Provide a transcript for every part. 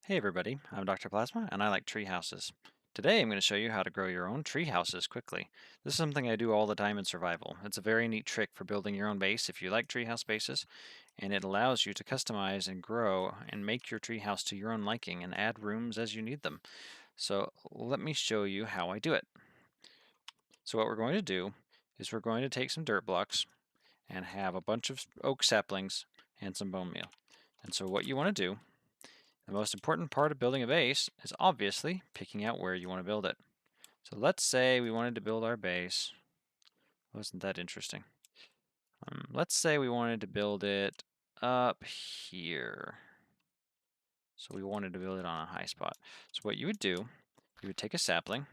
Hey everybody, I'm Dr. Plasma and I like tree houses. Today I'm going to show you how to grow your own tree houses quickly. This is something I do all the time in survival. It's a very neat trick for building your own base if you like treehouse bases, and it allows you to customize and grow and make your treehouse to your own liking and add rooms as you need them. So let me show you how I do it. So what we're going to do is we're going to take some dirt blocks and have a bunch of oak saplings and some bone meal. And so what you want to do, the most important part of building a base is obviously picking out where you want to build it. So let's say we wanted to build our base. Wasn't that interesting? Let's say we wanted to build it up here. So we wanted to build it on a high spot. So what you would do, you would take a sapling,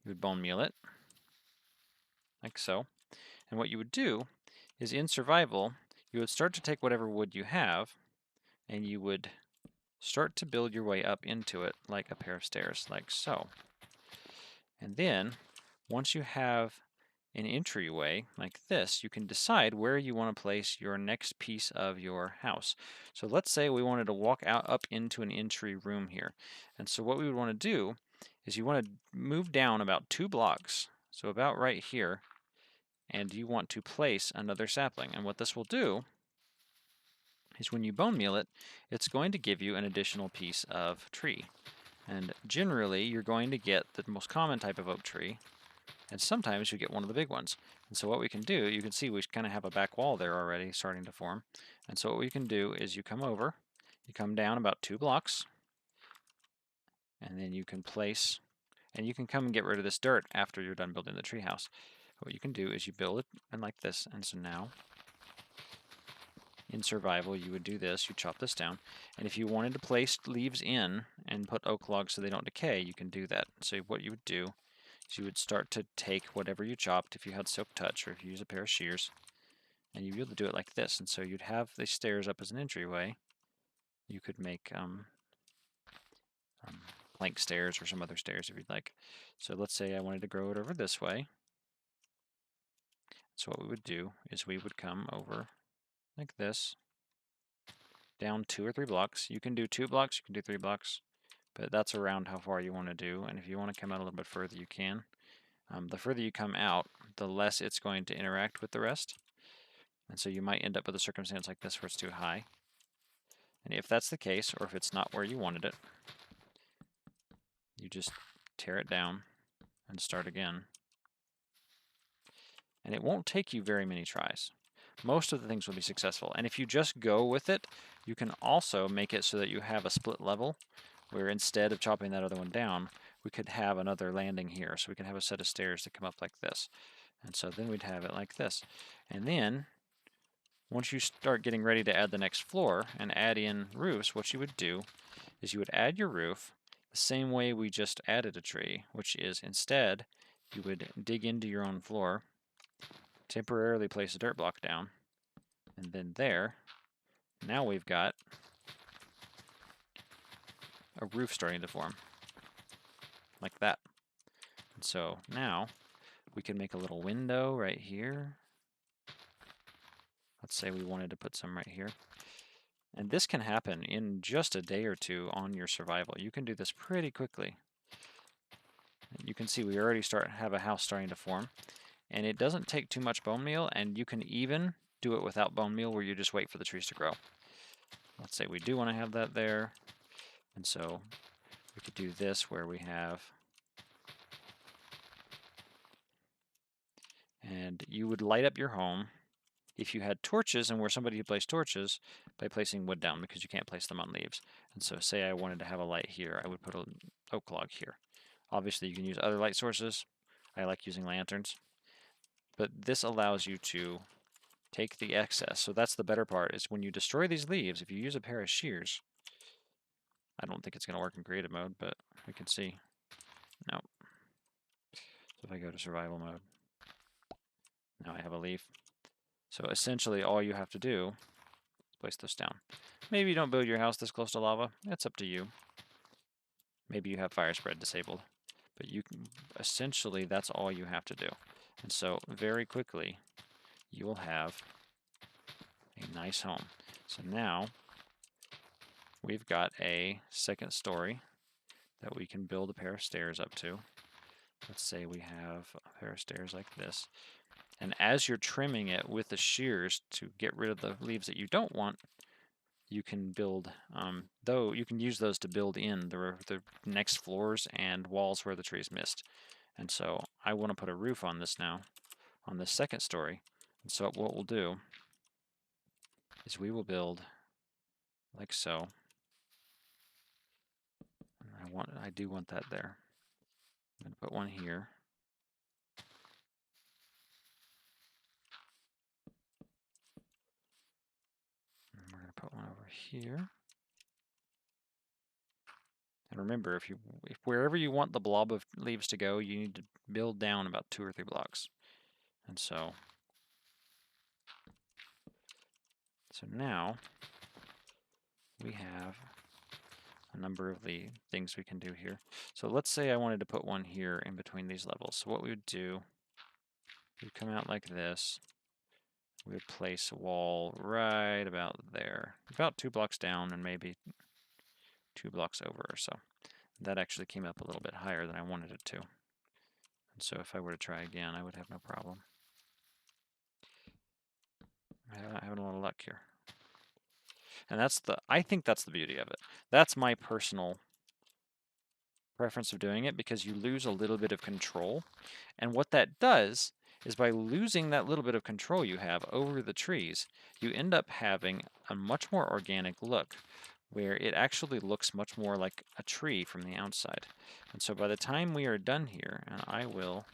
you would bone meal it, like so. And what you would do is in survival, you would start to take whatever wood you have, and you would start to build your way up into it like a pair of stairs, like so. And then, once you have an entryway like this, you can decide where you want to place your next piece of your house. So let's say we wanted to walk out up into an entry room here. And so what we would want to do is you want to move down about 2 blocks, so about right here, and you want to place another sapling. And what this will do is when you bone meal it, it's going to give you an additional piece of tree. And generally, you're going to get the most common type of oak tree, and sometimes you get one of the big ones. And so what we can do, you can see we kind of have a back wall there already starting to form. And so what we can do is you come over, you come down about 2 blocks, and then you can place, and you can come and get rid of this dirt after you're done building the treehouse. What you can do is you build it and like this, and so now in survival you would do this, you chop this down, and if you wanted to place leaves in and put oak logs so they don't decay, you can do that. So what you would do is you would start to take whatever you chopped, if you had silk touch or if you use a pair of shears, and you'd be able to do it like this. And so you'd have the stairs up as an entryway. You could make um, plank stairs or some other stairs if you'd like. So let's say I wanted to grow it over this way. So what we would do is we would come over like this, down 2 or 3 blocks. You can do 2 blocks, you can do 3 blocks, but that's around how far you want to do. And if you want to come out a little bit further, you can. The further you come out, the less it's going to interact with the rest. And so you might end up with a circumstance like this where it's too high. And if that's the case, or if it's not where you wanted it, you just tear it down and start again. And it won't take you very many tries. Most of the things will be successful. And if you just go with it, you can also make it so that you have a split level, where instead of chopping that other one down, we could have another landing here. So we can have a set of stairs that come up like this. And so then we'd have it like this. And then, once you start getting ready to add the next floor and add in roofs, what you would do is you would add your roof the same way we just added a tree, which is instead you would dig into your own floor, temporarily place a dirt block down, and then there, now we've got a roof starting to form, like that. And so now we can make a little window right here. Let's say we wanted to put some right here. And this can happen in just a day or two on your survival. You can do this pretty quickly. You can see we already have a house starting to form. And it doesn't take too much bone meal, and you can even do it without bone meal where you just wait for the trees to grow. Let's say we do want to have that there. And so we could do this where we have, and you would light up your home if you had torches and were somebody who placed torches by placing wood down, because you can't place them on leaves. And so say I wanted to have a light here, I would put an oak log here. Obviously you can use other light sources. I like using lanterns. But this allows you to take the excess. So that's the better part, is when you destroy these leaves, if you use a pair of shears, I don't think it's going to work in creative mode, but we can see. No. So if I go to survival mode, now I have a leaf. So essentially all you have to do is place this down. Maybe you don't build your house this close to lava. That's up to you. Maybe you have fire spread disabled. But you can, essentially that's all you have to do. And so very quickly you will have a nice home. So now we've got a second story that we can build a pair of stairs up to. Let's say we have a pair of stairs like this. And as you're trimming it with the shears to get rid of the leaves that you don't want, you can build, though you can use those to build in the next floors and walls where the trees missed. And so I want to put a roof on this now, on this second story. And so what we'll do is we will build like so. I do want that there. I'm going to put one here. And we're going to put one over here. And remember, if wherever you want the blob of leaves to go, you need to build down about 2 or 3 blocks. And so now we have a number of the things we can do here. So let's say I wanted to put one here in between these levels. So what we would do, we'd come out like this. We would place a wall right about there, about 2 blocks down and maybe 2 blocks over or so. That actually came up a little bit higher than I wanted it to. And so if I were to try again, I would have no problem. I'm not having a lot of luck here. And I think that's the beauty of it. That's my personal preference of doing it, because you lose a little bit of control. And what that does is, by losing that little bit of control you have over the trees, you end up having a much more organic look, where it actually looks much more like a tree from the outside. And so by the time we are done here, and I will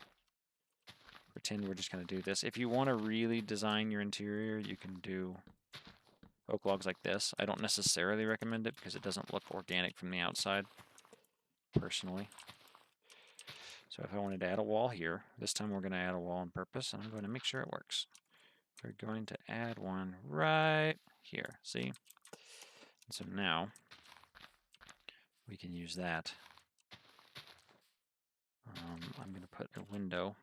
pretend we're just going to do this. If you want to really design your interior, you can do oak logs like this. I don't necessarily recommend it because it doesn't look organic from the outside, personally. So if I wanted to add a wall here, this time we're going to add a wall on purpose, and I'm going to make sure it works. We're going to add one right here, see? And so now we can use that. I'm going to put a window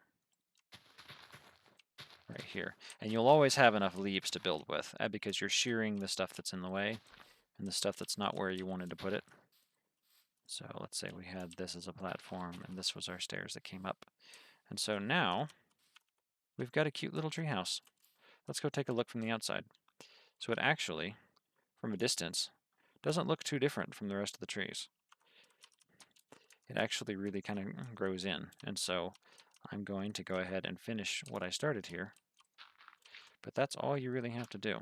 right here. And you'll always have enough leaves to build with, because you're shearing the stuff that's in the way and the stuff that's not where you wanted to put it. So let's say we had this as a platform, and this was our stairs that came up. And so now we've got a cute little tree house. Let's go take a look from the outside. So it actually, from a distance, doesn't look too different from the rest of the trees. It actually really kind of grows in. And so I'm going to go ahead and finish what I started here. But that's all you really have to do.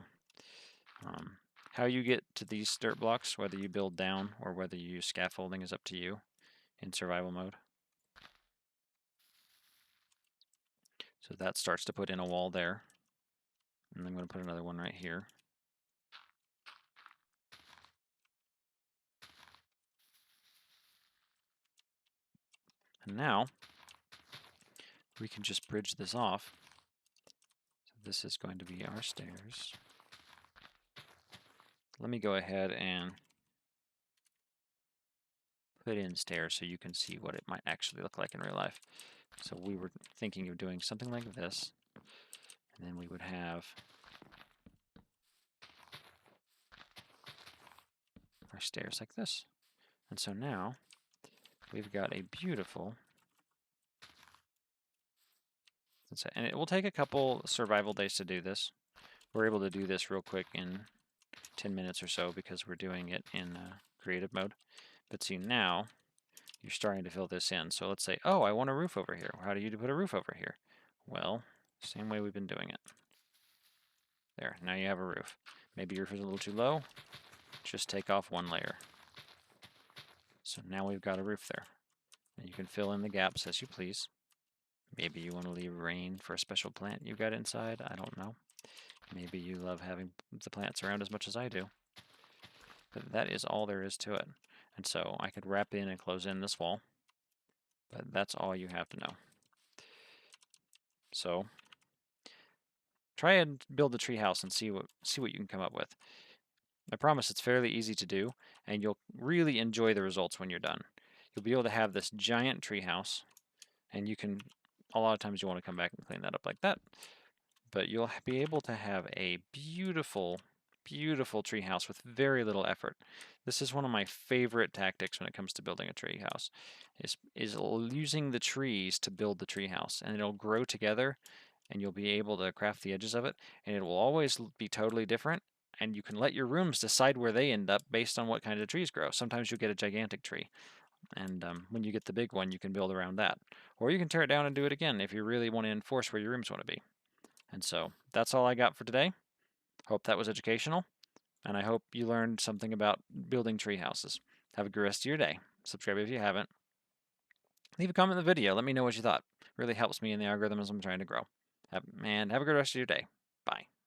How you get to these dirt blocks, whether you build down or whether you use scaffolding, is up to you in survival mode. So that starts to put in a wall there. And I'm going to put another one right here. And now we can just bridge this off. So this is going to be our stairs. Let me go ahead and put in stairs so you can see what it might actually look like in real life. So we were thinking of doing something like this, and then we would have our stairs like this. And so now we've got a beautiful, and it will take a couple survival days to do this. We're able to do this real quick in 10 minutes or so because we're doing it in creative mode. But see, now you're starting to fill this in. So let's say, oh, I want a roof over here. How do you put a roof over here? Well, same way we've been doing it. There, now you have a roof. Maybe your roof is a little too low. Just take off one layer. So now we've got a roof there. And you can fill in the gaps as you please. Maybe you want to leave rain for a special plant you've got inside. I don't know. Maybe you love having the plants around as much as I do. But that is all there is to it. And so I could wrap in and close in this wall. But that's all you have to know. So try and build a tree house and see what you can come up with. I promise it's fairly easy to do, and you'll really enjoy the results when you're done. You'll be able to have this giant tree house, and you can, a lot of times you want to come back and clean that up like that, but you'll be able to have a beautiful beautiful tree house with very little effort. This is one of my favorite tactics when it comes to building a tree house, using the trees to build the tree house, and it'll grow together, and you'll be able to craft the edges of it, and it will always be totally different. And you can let your rooms decide where they end up based on what kind of trees grow. Sometimes you'll get a gigantic tree, and when you get the big one, you can build around that. Or you can tear it down and do it again if you really want to enforce where your rooms want to be. And so that's all I got for today. Hope that was educational, and I hope you learned something about building tree houses. Have a good rest of your day. Subscribe if you haven't. Leave a comment in the video. Let me know what you thought. It really helps me in the algorithms I'm trying to grow. And have a good rest of your day.